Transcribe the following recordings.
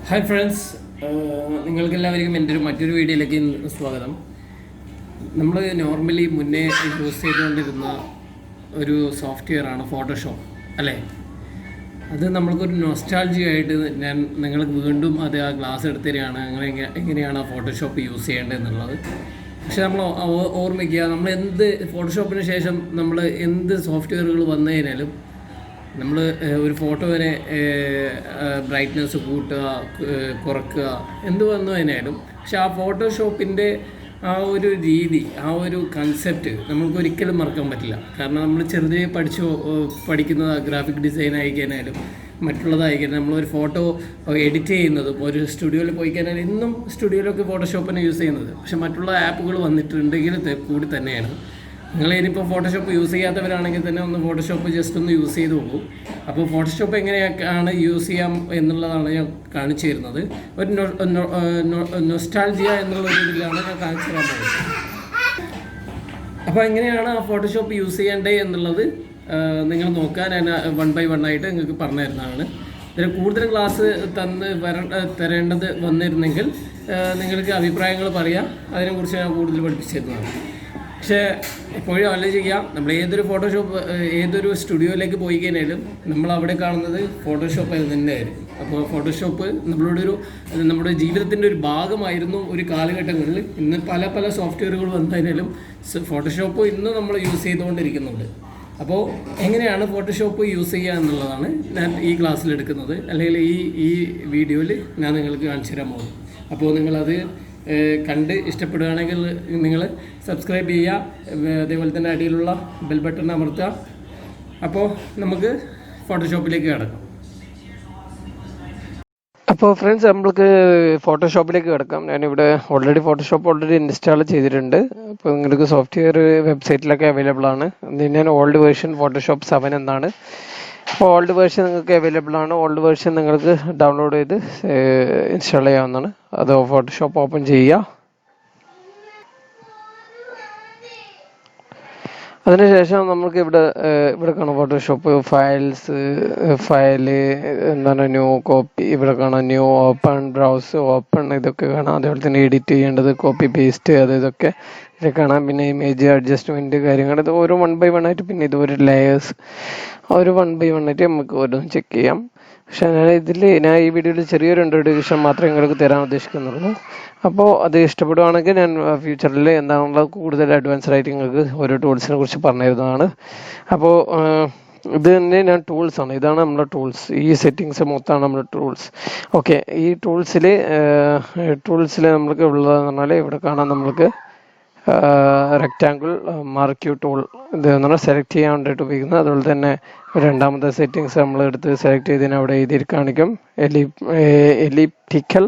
Hi friends, നിങ്ങൾക്കെല്ലാവർക്കും എൻ്റെ മറ്റൊരു വീഡിയോയിലേക്ക് സ്വാഗതം. നമ്മൾ നോർമലി മുന്നേ യൂസ് ചെയ്തുകൊണ്ടിരുന്ന ഒരു സോഫ്റ്റ്വെയറാണ് ഫോട്ടോഷോപ്പ്, അല്ലേ? അത് നമ്മൾക്കൊരു നൊസ്റ്റാൾജിയായിട്ട് ഞാൻ നിങ്ങൾക്ക് വീണ്ടും അത് ആ ക്ലാസ് എടുത്തു തരികയാണ്, അങ്ങനെ എങ്ങനെയാണ് ആ ഫോട്ടോഷോപ്പ് യൂസ് ചെയ്യേണ്ടത് എന്നുള്ളത്. പക്ഷെ നമ്മൾ ഓർമ്മിക്കുക, നമ്മൾ എന്ത് ഫോട്ടോഷോപ്പിന് ശേഷം നമ്മൾ എന്ത് സോഫ്റ്റ്വെയറുകൾ വന്നു കഴിഞ്ഞാലും നമ്മൾ ഒരു ഫോട്ടോനെ ബ്രൈറ്റ്നസ് കൂട്ടുക, കുറയ്ക്കുക, എന്ത് വന്നു കഴിഞ്ഞാലും പക്ഷെ ആ ഫോട്ടോഷോപ്പിൻ്റെ ആ ഒരു രീതി, ആ ഒരു കൺസെപ്റ്റ് നമുക്ക് ഒരിക്കലും മറക്കാൻ പറ്റില്ല. കാരണം നമ്മൾ ചെറുതേ പഠിക്കുന്നത് ഗ്രാഫിക് ഡിസൈൻ ആയിക്കഴിഞ്ഞാലും മറ്റുള്ളതായിക്കഴിഞ്ഞാൽ നമ്മളൊരു ഫോട്ടോ എഡിറ്റ് ചെയ്യുന്നതും ഒരു സ്റ്റുഡിയോയിൽ പോയി കഴിഞ്ഞാൽ ഇന്നും സ്റ്റുഡിയോയിലൊക്കെ ഫോട്ടോഷോപ്പിനെ യൂസ് ചെയ്യുന്നത്. പക്ഷെ മറ്റുള്ള ആപ്പുകൾ വന്നിട്ടുണ്ടെങ്കിൽ കൂടി തന്നെയാണ്. നിങ്ങളിനിപ്പോൾ ഫോട്ടോഷോപ്പ് യൂസ് ചെയ്യാത്തവരാണെങ്കിൽ തന്നെ ഒന്ന് ഫോട്ടോഷോപ്പ് ജസ്റ്റ് ഒന്ന് യൂസ് ചെയ്ത് നോക്കൂ. അപ്പോൾ ഫോട്ടോഷോപ്പ് എങ്ങനെയാണ് യൂസ് ചെയ്യാം എന്നുള്ളതാണ് ഞാൻ കാണിച്ചു തരുന്നത്. ഒരു നൊസ്റ്റാൾജിയ എന്നുള്ളൊരു ഇതിലാണ് ഞാൻ കാണിച്ചു തരാൻ പോകുന്നത്. അപ്പോൾ എങ്ങനെയാണ് ആ ഫോട്ടോഷോപ്പ് യൂസ് ചെയ്യേണ്ടത് എന്നുള്ളത് നിങ്ങൾ നോക്കാൻ ഞാൻ 1 by 1 ആയിട്ട് നിങ്ങൾക്ക് പറഞ്ഞു തരുന്നതാണ്. ഇതിന് കൂടുതൽ ക്ലാസ് തരേണ്ടത് വന്നിരുന്നെങ്കിൽ നിങ്ങൾക്ക് അഭിപ്രായങ്ങൾ പറയാം, അതിനെക്കുറിച്ച് ഞാൻ കൂടുതൽ പഠിപ്പിച്ചു തരുന്നതാണ്. പക്ഷേ എപ്പോഴും ആലോചിക്കുക, നമ്മൾ ഏതൊരു സ്റ്റുഡിയോയിലേക്ക് പോയി കഴിഞ്ഞാലും നമ്മൾ അവിടെ കാണുന്നത് ഫോട്ടോഷോപ്പ് തന്നെയായിരിക്കും. അപ്പോൾ ഫോട്ടോഷോപ്പ് നമ്മുടെ ജീവിതത്തിൻ്റെ ഒരു ഭാഗമായിരുന്നു ഒരു കാലഘട്ടങ്ങളിൽ. ഇന്ന് പല സോഫ്റ്റ്വെയറുകൾ വന്നതിനാലും ഫോട്ടോഷോപ്പ് ഇന്ന് നമ്മൾ യൂസ് ചെയ്തുകൊണ്ടിരിക്കുന്നുണ്ട്. അപ്പോൾ എങ്ങനെയാണ് ഫോട്ടോഷോപ്പ് യൂസ് ചെയ്യുക എന്നുള്ളതാണ് ഞാൻ ഈ ക്ലാസ്സിൽ എടുക്കുന്നത്, അല്ലെങ്കിൽ ഈ വീഡിയോയിൽ ഞാൻ നിങ്ങൾക്ക് കാണിച്ചു തരാൻ പോകും. അപ്പോൾ നിങ്ങളത് കണ്ട് ഇഷ്ടപ്പെടുകയാണെങ്കിൽ നിങ്ങൾ സബ്സ്ക്രൈബ് ചെയ്യുക, അതേപോലെ തന്നെ അടിയിലുള്ള ബെൽ ബട്ടൺ അമർത്തുക. അപ്പോൾ നമുക്ക് ഫോട്ടോഷോപ്പിലേക്ക് കിടക്കാം. അപ്പോൾ ഫ്രണ്ട്സ്, നമ്മൾക്ക് ഫോട്ടോഷോപ്പിലേക്ക് കിടക്കാം. ഞാനിവിടെ ഓൾറെഡി ഇൻസ്റ്റാൾ ചെയ്തിട്ടുണ്ട്. അപ്പോൾ നിങ്ങൾക്ക് സോഫ്റ്റ്വെയർ വെബ്സൈറ്റിലൊക്കെ അവൈലബിൾ ആണ്. ഞാൻ ഓൾഡ് വേർഷൻ ഫോട്ടോഷോപ്പ് 7 എന്നാണ്. അപ്പോൾ ഓൾഡ് വേർഷൻ നിങ്ങൾക്ക് അവൈലബിൾ ആണ്. ഓൾഡ് വേർഷൻ നിങ്ങൾക്ക് ഡൗൺലോഡ് ചെയ്ത് ഇൻസ്റ്റാൾ ചെയ്യാവുന്നതാണ്. അത് ഫോട്ടോഷോപ്പ് ഓപ്പൺ ചെയ്യുക. അതിനുശേഷം നമുക്ക് ഇവിടെ കാണാം ഫോട്ടോഷോപ്പ് ഫയല് എന്താണ് ന്യൂ കോപ്പി, ഇവിടെ കാണാം ന്യൂ ഓപ്പൺ, ബ്രൗസ് ഓപ്പൺ, ഇതൊക്കെ കാണാം. അതേപോലെ തന്നെ എഡിറ്റ് ചെയ്യേണ്ടത്, കോപ്പി പേസ്റ്റ്, ഇതൊക്കെ ഇത് കാണാം. പിന്നെ ഇമേജ് അഡ്ജസ്റ്റ്മെന്റ് കാര്യങ്ങൾ, ഇത് ഓരോ 1 by 1 ആയിട്ട്. പിന്നെ ഇതൊരു ലെയേഴ്സ്, ഒരു 1 by 1 ആയിട്ട് നമുക്ക് ഓരോന്നും ചെക്ക് ചെയ്യാം. പക്ഷെ ഞാൻ ഈ വീഡിയോയിൽ ചെറിയൊരു ഇൻട്രൊഡക്ഷൻ മാത്രമേ നിങ്ങൾക്ക് തരാൻ ഉദ്ദേശിക്കുന്നുള്ളൂ. അപ്പോൾ അത് ഇഷ്ടപ്പെടുവാണെങ്കിൽ ഞാൻ ഫ്യൂച്ചറിൽ എന്താണുള്ളത് കൂടുതൽ അഡ്വാൻസ്ഡ് ആയിട്ട് നിങ്ങൾക്ക് ഓരോ ടൂൾസിനെ കുറിച്ച് പറഞ്ഞു തരുന്നതാണ്. അപ്പോൾ ഇത് തന്നെ ടൂൾസാണ്. ഇതാണ് നമ്മുടെ ടൂൾസ്. ഈ സെറ്റിങ്സ് മൊത്തമാണ് നമ്മുടെ ടൂൾസ്. ഓക്കെ, ഈ ടൂൾസിൽ നമ്മൾക്ക് ഉള്ളതെന്ന് പറഞ്ഞാൽ ഇവിടെ കാണാം നമ്മൾക്ക് റെക്റ്റാങ്കിൾ മാർക്ക് ടൂൾ, ഇത് സെലക്ട് ചെയ്യാൻ വേണ്ടിയിട്ട് ഉപയോഗിക്കുന്നത്. അതുപോലെ തന്നെ രണ്ടാമത്തെ സെറ്റിങ്സ് നമ്മൾ എടുത്ത് സെലക്ട് ചെയ്തതിന് അവിടെ എഴുതി കാണിക്കും എലിപ്റ്റിക്കൽ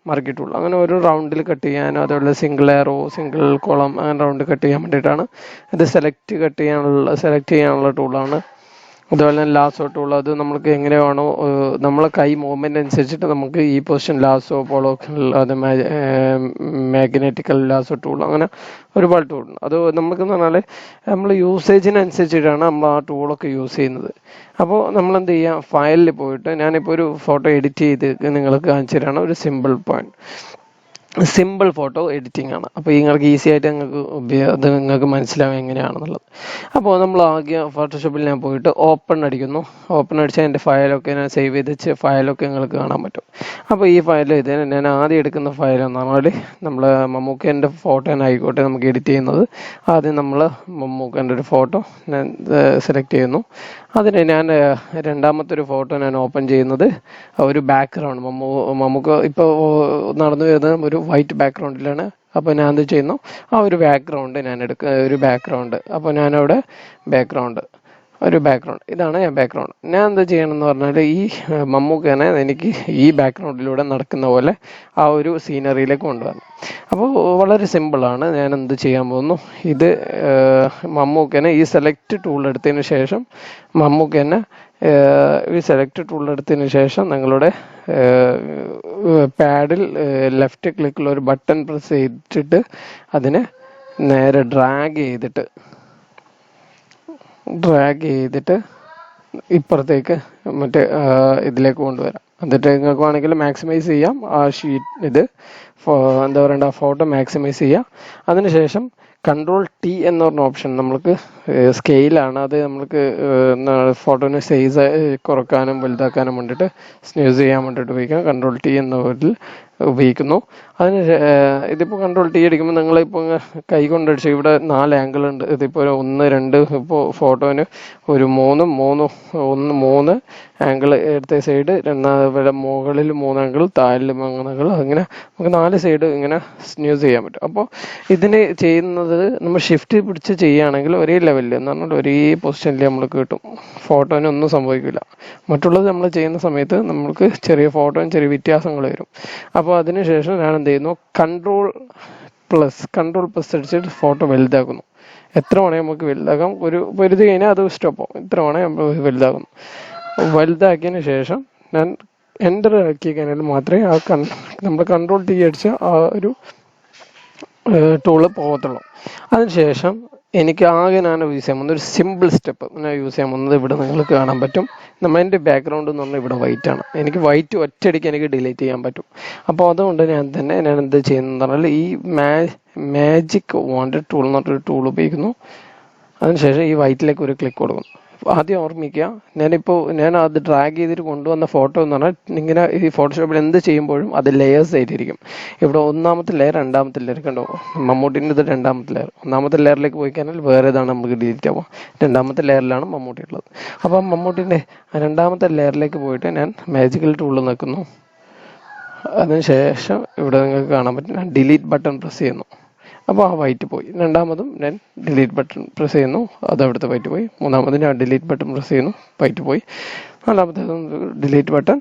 മാർക്ക് ടൂൾ. അങ്ങനെ ഒരു റൗണ്ടിൽ കട്ട് ചെയ്യാനോ, അതുപോലെ സിംഗിൾ എയറോ, സിംഗിൾ കോളം, അങ്ങനെ റൗണ്ട് കട്ട് ചെയ്യാൻ വേണ്ടിയിട്ടാണ്. ഇത് സെലക്ട് ചെയ്യാനുള്ള ടൂളാണ്. അതുപോലെ തന്നെ ലാസോ ടൂൾ, അത് നമുക്ക് എങ്ങനെയാണോ നമ്മളെ കൈ മൂവ്മെന്റ് അനുസരിച്ചിട്ട് നമുക്ക് ഈ പൊസിഷൻ ലാസോ, പോളോ, അത് മാഗ്നറ്റിക്കൽ ലാസോ ടൂൾ, അങ്ങനെ ഒരുപാട് ടൂൾ ഉണ്ട്. അത് നമുക്കെന്ന് പറഞ്ഞാൽ നമ്മൾ യൂസേജിനനുസരിച്ചിട്ടാണ് നമ്മൾ ആ ടൂളൊക്കെ യൂസ് ചെയ്യുന്നത്. അപ്പോൾ നമ്മൾ എന്ത് ചെയ്യുക, ഫയലിൽ പോയിട്ട് ഞാനിപ്പോൾ ഒരു ഫോട്ടോ എഡിറ്റ് ചെയ്ത് നിങ്ങൾക്ക് കാണിച്ചു തരാണ്. ഒരു സിമ്പിൾ ഫോട്ടോ എഡിറ്റിംഗ് ആണ്. അപ്പോൾ നിങ്ങൾക്ക് ഈസി ആയിട്ട് നിങ്ങൾക്ക് മനസ്സിലാവും എങ്ങനെയാണെന്നുള്ളത്. അപ്പോൾ നമ്മൾ ആകെ ഫോട്ടോഷോപ്പിൽ ഞാൻ പോയിട്ട് ഓപ്പൺ അടിക്കുന്നു. ഓപ്പൺ അടിച്ചാൽ എൻ്റെ ഫയലൊക്കെ ഞാൻ സേവ് ചെയ്ത് വെച്ച് ഫയലൊക്കെ നിങ്ങൾക്ക് കാണാൻ പറ്റും. അപ്പോൾ ഈ ഫയൽ ഞാൻ ആദ്യം എടുക്കുന്ന ഫയൽ എന്ന് പറഞ്ഞാൽ നമ്മൾ മമ്മൂക്കേൻ്റെ ഫോട്ടോ തന്നെ ആയിക്കോട്ടെ നമുക്ക് എഡിറ്റ് ചെയ്യുന്നത്. ആദ്യം നമ്മൾ മമ്മൂക്കേൻ്റെ ഒരു ഫോട്ടോ ഞാൻ സെലക്ട് ചെയ്യുന്നു. അതിന് ഞാൻ രണ്ടാമത്തെ ഒരു ഫോട്ടോ ഞാൻ ഓപ്പൺ ചെയ്യുന്നത് ഒരു ബാക്ക്ഗ്രൗണ്ട്, മമ്മൂക്ക ഇപ്പോൾ നടന്നു വരുന്നത് ഒരു വൈറ്റ് ബാക്ക്ഗ്രൗണ്ടിലാണ്. അപ്പോൾ ഞാൻ എന്ത് ചെയ്യുന്നു, ആ ഒരു ബാക്ക്ഗ്രൗണ്ട് ഞാൻ ഒരു ബാക്ക്ഗ്രൗണ്ട്. അപ്പോൾ ഞാനവിടെ ഇതാണ് ഞാൻ ബാക്ക്ഗ്രൗണ്ട്. ഞാൻ എന്താ ചെയ്യണമെന്ന് പറഞ്ഞാൽ ഈ മമ്മൂക്കനെ എനിക്ക് ഈ ബാക്ക്ഗ്രൗണ്ടിലൂടെ നടക്കുന്ന പോലെ ആ ഒരു സീനറിയിലേക്ക് കൊണ്ടുവരണം. അപ്പോൾ വളരെ സിമ്പിളാണ്. ഞാൻ എന്ത് ചെയ്യാൻ പോകുന്നു, ഇത് മമ്മൂക്കനെ ഈ സെലക്ട് ടൂൾ എടുത്തതിന് ശേഷം നിങ്ങളുടെ പാഡിൽ ലെഫ്റ്റ് ക്ലിക്കിൽ ഒരു ബട്ടൺ പ്രസ് ചെയ്തിട്ട് അതിനെ നേരെ ഡ്രാഗ് ചെയ്തിട്ട് ഇപ്പുറത്തേക്ക് ഇതിലേക്ക് കൊണ്ടുവരാം. എന്നിട്ട് നിങ്ങൾക്ക് വേണമെങ്കിൽ മാക്സിമൈസ് ചെയ്യാം ആ ഷീറ്റ് എന്താ പറയണ്ട ഫോട്ടോ മാക്സിമൈസ് ചെയ്യാം. അതിനുശേഷം Ctrl+T എന്ന് പറഞ്ഞ ഓപ്ഷൻ നമ്മൾക്ക് സ്കെയിലാണ്, അത് നമ്മൾക്ക് ഫോട്ടോന് സൈസ് കുറക്കാനും വലുതാക്കാനും വേണ്ടിയിട്ട് സ്നൂസ് ചെയ്യാൻ വേണ്ടിയിട്ട് ഉപയോഗിക്കാം. Ctrl+T എന്ന പേരിൽ ഉപയോഗിക്കുന്നു. അതിന് ഇതിപ്പോൾ Ctrl+T അടിക്കുമ്പോൾ നിങ്ങളിപ്പോൾ കൈ കൊണ്ടടിച്ച് ഇവിടെ 4 ആംഗിൾ ഉണ്ട്. ഇതിപ്പോൾ 1, 2 ഇപ്പോൾ ഫോട്ടോന് ഒരു 3 ആംഗിൾ ഇടത്തെ സൈഡ്, മുകളിൽ 3 ആംഗിൾ, താഴെ 3 ആംഗിൾ, അങ്ങനെ നമുക്ക് 4 സൈഡ് ഇങ്ങനെ സ്നൂസ് ചെയ്യാൻ പറ്റും. അപ്പോൾ ഇതിന് ചെയ്യുന്നത് നമ്മൾ ഷിഫ്റ്റ് പിടിച്ച് ചെയ്യുകയാണെങ്കിൽ ഒരേ ലെവലിൽ എന്ന് പറഞ്ഞാൽ ഒരേ പൊസിഷനിൽ നമ്മൾക്ക് കിട്ടും, ഫോട്ടോനൊന്നും സംഭവിക്കില്ല. മറ്റുള്ളത് നമ്മൾ ചെയ്യുന്ന സമയത്ത് നമുക്ക് ചെറിയ ഫോട്ടോയും ചെറിയ വ്യത്യാസങ്ങൾ വരും. അപ്പോൾ അതിനുശേഷം ഞാൻ എന്ത് ചെയ്യുന്നു, Ctrl+ അടിച്ചിട്ട് ഫോട്ടോ വലുതാക്കുന്നു. എത്ര വേണമെങ്കിൽ നമുക്ക് വലുതാക്കാം, ഒരു പരിധി കഴിഞ്ഞാൽ അത് സ്റ്റോപ്പ് ആവും. ഇത്ര വേണമെങ്കിൽ നമ്മൾ വലുതാക്കുന്നു. വലുതാക്കിയതിന് ശേഷം ഞാൻ എൻ്റർ ആക്കി കഴിഞ്ഞാൽ മാത്രമേ നമ്മൾ Ctrl+T അടിച്ച ആ ഒരു ടൂള് പോകത്തുള്ളൂ. അതിനുശേഷം എനിക്ക് ആകെ ഞാൻ യൂസ് ചെയ്യാൻ പോകുന്ന ഒരു സിമ്പിൾ സ്റ്റെപ്പ് ഞാൻ യൂസ് ചെയ്യാൻ പോകുന്നത് ഇവിടെ നിങ്ങൾക്ക് കാണാൻ പറ്റും. എൻ്റെ ബാക്ക്ഗ്രൗണ്ട് എന്ന് പറഞ്ഞാൽ ഇവിടെ വൈറ്റ് ആണ്. എനിക്ക് വൈറ്റ് ഒറ്റയടിക്ക് എനിക്ക് ഡിലീറ്റ് ചെയ്യാൻ പറ്റും. അപ്പോൾ അതുകൊണ്ട് ഞാൻ എന്ത് ചെയ്യുന്നതെന്ന് പറഞ്ഞാൽ ഈ മാജിക് വാണ്ടഡ് ടൂൾ എന്ന് പറഞ്ഞൊരു ടൂൾ ഉപയോഗിക്കുന്നു. അതിനുശേഷം ഈ വൈറ്റിലേക്ക് ഒരു ക്ലിക്ക് കൊടുക്കുന്നു. ആദ്യം ഓർമ്മിക്കുക, ഞാൻ അത് ഡ്രാഗ് ചെയ്തിട്ട് കൊണ്ടുവന്ന ഫോട്ടോ എന്ന് പറഞ്ഞാൽ ഇങ്ങനെ ഈ ഫോട്ടോഷോപ്പിൽ എന്ത് ചെയ്യുമ്പോഴും അത് ലെയേഴ്സ് ആയിട്ടിരിക്കും. ഇവിടെ ഒന്നാമത്തെ ലെയർ, രണ്ടാമത്തെ ലെയർ കണ്ടോ, മമ്മൂട്ടിൻ്റെ ഇത് രണ്ടാമത്തെ ലെയർ. ഒന്നാമത്തെ ലെയറിലേക്ക് പോയി കഴിഞ്ഞാൽ വേറെ ഇതാണ് നമുക്ക് ഡിലീറ്റ് ആവുക. രണ്ടാമത്തെ ലെയറിലാണ് മമ്മൂട്ടി ഉള്ളത്. അപ്പം മമ്മൂട്ടിൻ്റെ രണ്ടാമത്തെ ലെയറിലേക്ക് പോയിട്ട് ഞാൻ മാജിക്കൽ ടൂളിൽ നിൽക്കുന്നു. അതിനുശേഷം ഇവിടെ നിങ്ങൾക്ക് കാണാൻ പറ്റും, ഞാൻ ഡിലീറ്റ് ബട്ടൺ പ്രസ് ചെയ്യുന്നു. അപ്പോൾ ആ വൈറ്റ് പോയി. രണ്ടാമതും ഞാൻ ഡിലീറ്റ് ബട്ടൺ പ്രസ് ചെയ്യുന്നു, അത് അവിടുത്തെ വൈറ്റ് പോയി. മൂന്നാമതും ഞാൻ ഡിലീറ്റ് ബട്ടൺ പ്രസ് ചെയ്യുന്നു, വൈറ്റ് പോയി. നാലാമത്തേതും ഡിലീറ്റ് ബട്ടൺ.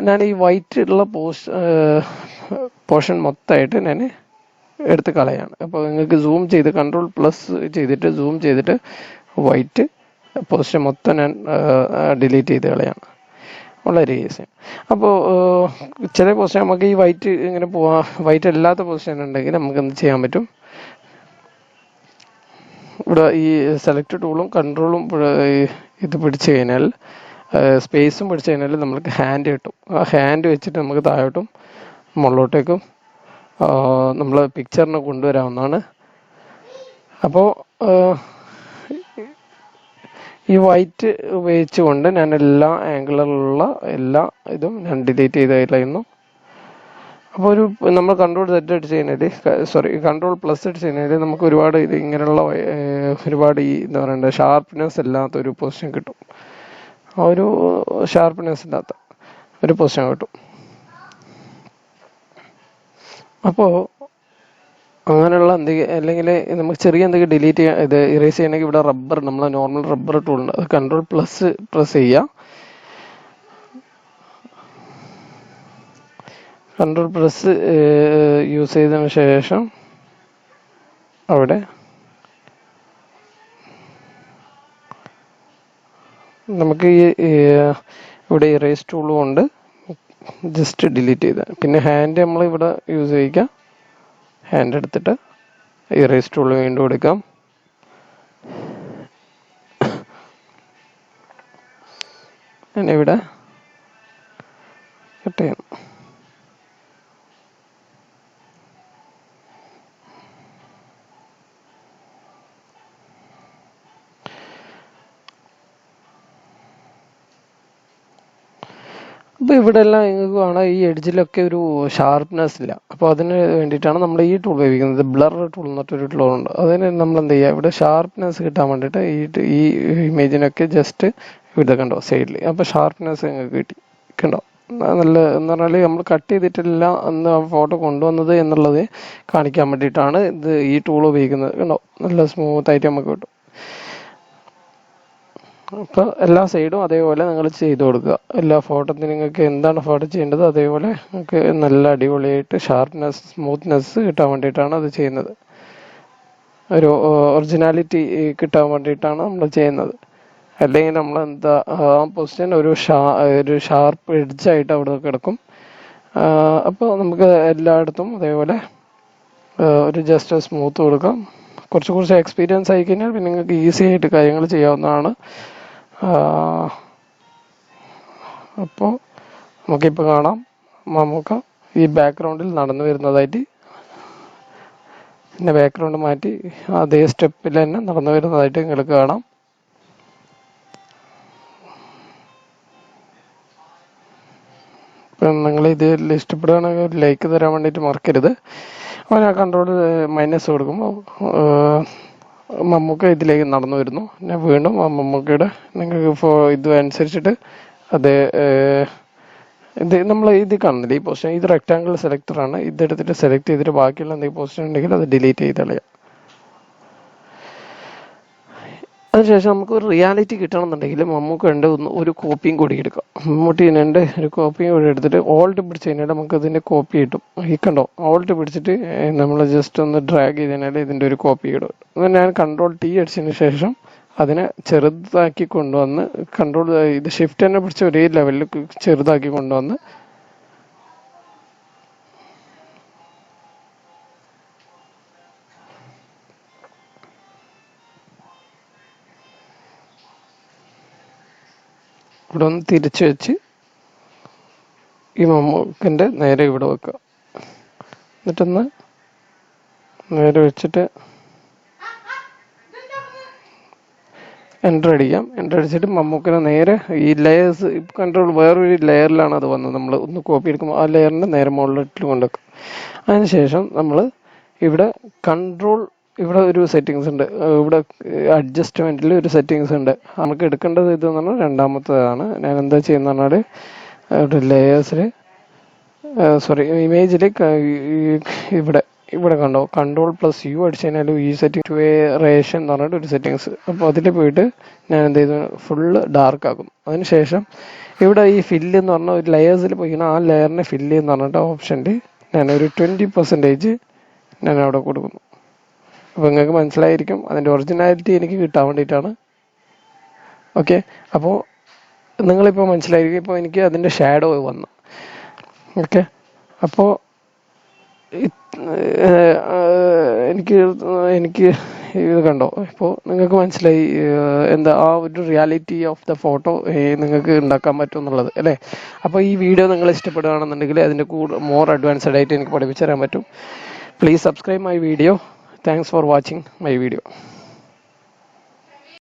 ഞാൻ ഈ വൈറ്റ് ഉള്ള പോർഷൻ മൊത്തമായിട്ട് ഞാൻ എടുത്ത് കളയാണ്. അപ്പോൾ നിങ്ങൾക്ക് സൂം ചെയ്ത് Ctrl+ ചെയ്തിട്ട് സൂം ചെയ്തിട്ട് വൈറ്റ് പോർഷൻ മൊത്തം ഞാൻ ഡിലീറ്റ് ചെയ്ത് കളയാണ്. വളരെ ഈസിയാണ്. അപ്പോൾ ചില പൊസിഷൻ നമുക്ക് ഈ വൈറ്റ് ഇങ്ങനെ വൈറ്റ് അല്ലാത്ത പൊസിഷൻ ഉണ്ടെങ്കിൽ നമുക്ക് എന്ത് ചെയ്യാൻ പറ്റും, ഇവിടെ ഈ സെലക്ട് ടൂളും കൺട്രോളും ഇത് പിടിച്ചു കഴിഞ്ഞാൽ, സ്പേസും പിടിച്ചു കഴിഞ്ഞാൽ നമുക്ക് ഹാൻഡ് കിട്ടും. ആ ഹാൻഡ് വെച്ചിട്ട് നമുക്ക് താഴോട്ടും മുകളിലോട്ടേക്കും നമ്മൾ പിക്ചറിനെ കൊണ്ടുവരാവുന്നതാണ്. അപ്പോൾ ഈ വൈറ്റ് ഉപയോഗിച്ചുകൊണ്ട് ഞാൻ എല്ലാ ആംഗിളിലുള്ള എല്ലാ ഇതും ഞാൻ ഡിലീറ്റ് ചെയ്ത് കളയുന്നു. അപ്പോൾ നമ്മൾ Ctrl+ അടിച്ച് കഴിഞ്ഞാൽ നമുക്ക് ഒരുപാട് ഇങ്ങനെയുള്ള ഒരുപാട് എന്താ പറയണ്ടത്, ഷാർപ്നെസ് ഇല്ലാത്ത ഒരു പൊസിഷൻ കിട്ടും. ആ ഒരു ഷാർപ്നെസ് ഇല്ലാത്ത ഒരു പൊസിഷൻ കിട്ടും. അപ്പോൾ അങ്ങനെയുള്ള എന്തെങ്കിലും, അല്ലെങ്കിൽ നമുക്ക് ചെറിയ എന്തെങ്കിലും ഡിലീറ്റ് ചെയ്യാൻ, ഇത് ഇറേസ് ചെയ്യണമെങ്കിൽ ഇവിടെ നമ്മളെ നോർമൽ റബ്ബർ ടൂൾ ഉണ്ട്, അത് Ctrl+ പ്രസ് ചെയ്യുക. Ctrl+ യൂസ് ചെയ്തതിന് ശേഷം അവിടെ നമുക്ക് ഇവിടെ ഇറേസ് ടൂളും ഉണ്ട്, ജസ്റ്റ് ഡിലീറ്റ് ചെയ്താൽ. പിന്നെ ഹാൻഡ് നമ്മൾ ഇവിടെ യൂസ് ചെയ്യിക്കാം. ഹാൻഡ് എടുത്തിട്ട് ഇറേസ് ടൂൾ വീണ്ടും എടുക്കാം. ഇവിടെ കട്ട് ചെയ്യണം. അപ്പോൾ ഇവിടെ എല്ലാം നിങ്ങൾക്ക് കാണാം, ഈ എഡ്ജിലൊക്കെ ഒരു ഷാർപ്നെസ് ഇല്ല. അപ്പോൾ അതിന് വേണ്ടിയിട്ടാണ് നമ്മൾ ഈ ടൂൾ ഉപയോഗിക്കുന്നത്. ബ്ലർ ടൂൾ എന്ന് പറഞ്ഞൊരു ടൂൾ ഉണ്ട്. അതിന് നമ്മൾ എന്ത് ചെയ്യുക, ഇവിടെ ഷാർപ്നെസ് കിട്ടാൻ വേണ്ടിയിട്ട് ഈ ഇമേജിനൊക്കെ ജസ്റ്റ് ഇവിടെ കണ്ടോ സൈഡിൽ, അപ്പോൾ ഷാർപ്നെസ് നിങ്ങൾക്ക് കിട്ടി കണ്ടോ. നല്ല എന്ന് പറഞ്ഞാൽ നമ്മൾ കട്ട് ചെയ്തിട്ടില്ല എന്ന് ഫോട്ടോ കൊണ്ടുവന്നത് എന്നുള്ളത് കാണിക്കാൻ വേണ്ടിയിട്ടാണ് ഈ ടൂൾ ഉപയോഗിക്കുന്നത്. കണ്ടോ, നല്ല സ്മൂത്തായിട്ട് നമുക്ക് കിട്ടും. അപ്പോൾ എല്ലാ സൈഡും അതേപോലെ നിങ്ങൾ ചെയ്ത് കൊടുക്കുക. എല്ലാ ഫോട്ടോത്തിന് നിങ്ങൾക്ക് എന്താണ് ഫോട്ടോ ചെയ്യേണ്ടത് അതേപോലെ നിങ്ങൾക്ക് നല്ല അടിപൊളിയായിട്ട് ഷാർപ്നെസ്, സ്മൂത്ത്നെസ് കിട്ടാൻ വേണ്ടിയിട്ടാണ് അത് ചെയ്യുന്നത്. ഒരു ഒറിജിനാലിറ്റി കിട്ടാൻ വേണ്ടിയിട്ടാണ് നമ്മൾ ചെയ്യുന്നത്. അല്ലെങ്കിൽ നമ്മൾ എന്താ ആ പൊസിഷൻ ഒരു ഷാർപ്പ് എഡ്ജായിട്ട് അവിടെ കിടക്കും. അപ്പോൾ നമുക്ക് എല്ലായിടത്തും അതേപോലെ ഒരു ജസ്റ്റ് സ്മൂത്ത് കൊടുക്കാം. കുറച്ച് എക്സ്പീരിയൻസ് ആയി കഴിഞ്ഞാൽ പിന്നെ നിങ്ങൾക്ക് ഈസി ആയിട്ട് കാര്യങ്ങൾ ചെയ്യാവുന്നതാണ്. അപ്പോൾ നമുക്കിപ്പോൾ കാണാം മമ്മൂക്ക ഈ ബാക്ക്ഗ്രൗണ്ടിൽ നടന്നു വരുന്നതായിട്ട്. പിന്നെ ബാക്ക്ഗ്രൗണ്ട് മാറ്റി അതേ സ്റ്റെപ്പിൽ തന്നെ നടന്നു വരുന്നതായിട്ട് നിങ്ങൾക്ക് കാണാം. ഇപ്പം നിങ്ങൾ ഇത് ഇഷ്ടപ്പെടുകയാണെങ്കിൽ ലൈക്ക് തരാൻ വേണ്ടിയിട്ട് മറക്കരുത്. അപ്പോൾ ഞാൻ കൺട്രോൾ മൈനസ് കൊടുക്കുമ്പോൾ മമ്മൂക്ക ഇതിലേക്ക് നടന്നു വരുന്നു. ഞാൻ വീണ്ടും മമ്മൂക്കയുടെ നിങ്ങൾക്ക് ഇത് അനുസരിച്ചിട്ട് അത് ഇത് നമ്മൾ ഇത് കാണുന്നില്ല ഈ പൊസിഷൻ, ഇത് റെക്ടാങ്കിൾ സെലക്ടറാണ്. ഇതെടുത്തിട്ട് സെലക്ട് ചെയ്തിട്ട് ബാക്കിയുള്ള എന്തെങ്കിലും പൊസിഷൻ ഉണ്ടെങ്കിൽ അത് ഡിലീറ്റ് ചെയ്ത് കളയാം. അതിനുശേഷം നമുക്ക് ഒരു റിയാലിറ്റി കിട്ടണമെന്നുണ്ടെങ്കിൽ മമ്മൂക്കയുടെ ഒരു കോപ്പിയും കൂടി എടുക്കാം. മമ്മൂട്ടീൻ്റെ ഒരു കോപ്പിയും കൂടി എടുത്തിട്ട് ഓൾട്ട് പിടിച്ച് കഴിഞ്ഞാൽ നമുക്ക് ഇതിൻ്റെ കോപ്പി കിട്ടും. ഈ കണ്ടോ, ഓൾട്ട് പിടിച്ചിട്ട് നമ്മൾ ജസ്റ്റ് ഒന്ന് ഡ്രാഗ് ചെയ്ത് കഴിഞ്ഞാൽ ഇതിൻ്റെ ഒരു കോപ്പി കിട്ടും. അത് ഞാൻ കൺട്രോൾ ടി അടിച്ചതിന് ശേഷം അതിനെ ചെറുതാക്കി കൊണ്ടുവന്ന് കൺട്രോൾ ഇത് ഷിഫ്റ്റ് തന്നെ പിടിച്ച് ഒരേ ലെവലിൽ ചെറുതാക്കി കൊണ്ടുവന്ന് ഇവിടെ ഒന്ന് തിരിച്ച് വെച്ച് ഈ മമ്മൂക്കൻ്റെ നേരെ ഇവിടെ വെക്കുക. എന്നിട്ടൊന്ന് നേരെ വെച്ചിട്ട് എൻ്റർ അടിക്കാം. എൻ്റർ അടിച്ചിട്ട് മമ്മൂക്കനെ നേരെ ഈ ലെയേഴ്സ് കൺട്രോൾ വേറൊരു ലെയറിലാണ് അത് വന്നത്. നമ്മൾ ഒന്ന് കോപ്പി എടുക്കുമ്പോൾ ആ ലെയറിൻ്റെ നേരെ മുകളിലിട്ട് കൊണ്ടുവെക്കും. അതിനുശേഷം നമ്മൾ ഇവിടെ കൺട്രോൾ ഇവിടെ ഒരു സെറ്റിങ്സ് ഉണ്ട്. ഇവിടെ അഡ്ജസ്റ്റ്മെൻറ്റിൽ ഒരു സെറ്റിങ്സ് ഉണ്ട്. നമുക്ക് എടുക്കേണ്ടത് ഇതെന്ന് പറഞ്ഞാൽ രണ്ടാമത്തേതാണ്. ഞാൻ എന്താ ചെയ്യുന്ന പറഞ്ഞാൽ ഇവിടെ ലെയേഴ്സിൽ ഇമേജിൽ ഇവിടെ ഇവിടെ കണ്ടോ കൺട്രോൾ പ്ലസ് യു അടിച്ചു കഴിഞ്ഞാൽ ഈ സെറ്റിംഗ് ടു എ റേഷൻ എന്ന് പറഞ്ഞിട്ട് ഒരു സെറ്റിങ്സ്. അപ്പോൾ അതിൽ പോയിട്ട് ഞാൻ എന്ത് ചെയ്തു ഫുള്ള് ഡാർക്ക് ആക്കും. അതിനുശേഷം ഇവിടെ ഈ ഫില്ല് എന്ന് പറഞ്ഞാൽ ഒരു ലെയേഴ്സിൽ പോയിക്കണം. ആ ലെയറിനെ ഫില്ല് എന്ന് പറഞ്ഞിട്ട് ഓപ്ഷനിൽ ഞാനൊരു 20% ഞാൻ അവിടെ കൊടുക്കുന്നു. അപ്പോൾ നിങ്ങൾക്ക് മനസ്സിലായിരിക്കും അതിൻ്റെ ഒറിജിനാലിറ്റി എനിക്ക് കിട്ടാൻ വേണ്ടിയിട്ടാണ്. ഓക്കെ, അപ്പോൾ നിങ്ങളിപ്പോൾ മനസ്സിലായിരിക്കും. ഇപ്പോൾ എനിക്ക് അതിൻ്റെ ഷാഡോ വന്നു. ഓക്കെ, അപ്പോൾ എനിക്ക് ഇത് കണ്ടോ, ഇപ്പോൾ നിങ്ങൾക്ക് മനസ്സിലായി എന്താ ആ ഒരു റിയാലിറ്റി ഓഫ് ദ ഫോട്ടോ നിങ്ങൾക്ക് ഉണ്ടാക്കാൻ പറ്റും എന്നുള്ളത് അല്ലേ. അപ്പോൾ ഈ വീഡിയോ നിങ്ങൾ ഇഷ്ടപ്പെടുകയാണെന്നുണ്ടെങ്കിൽ അതിൻ്റെ മോർ അഡ്വാൻസ്ഡ് ആയിട്ട് എനിക്ക് പഠിപ്പിച്ചു തരാൻ പറ്റും. Please subscribe my video. Thanks for watching my video.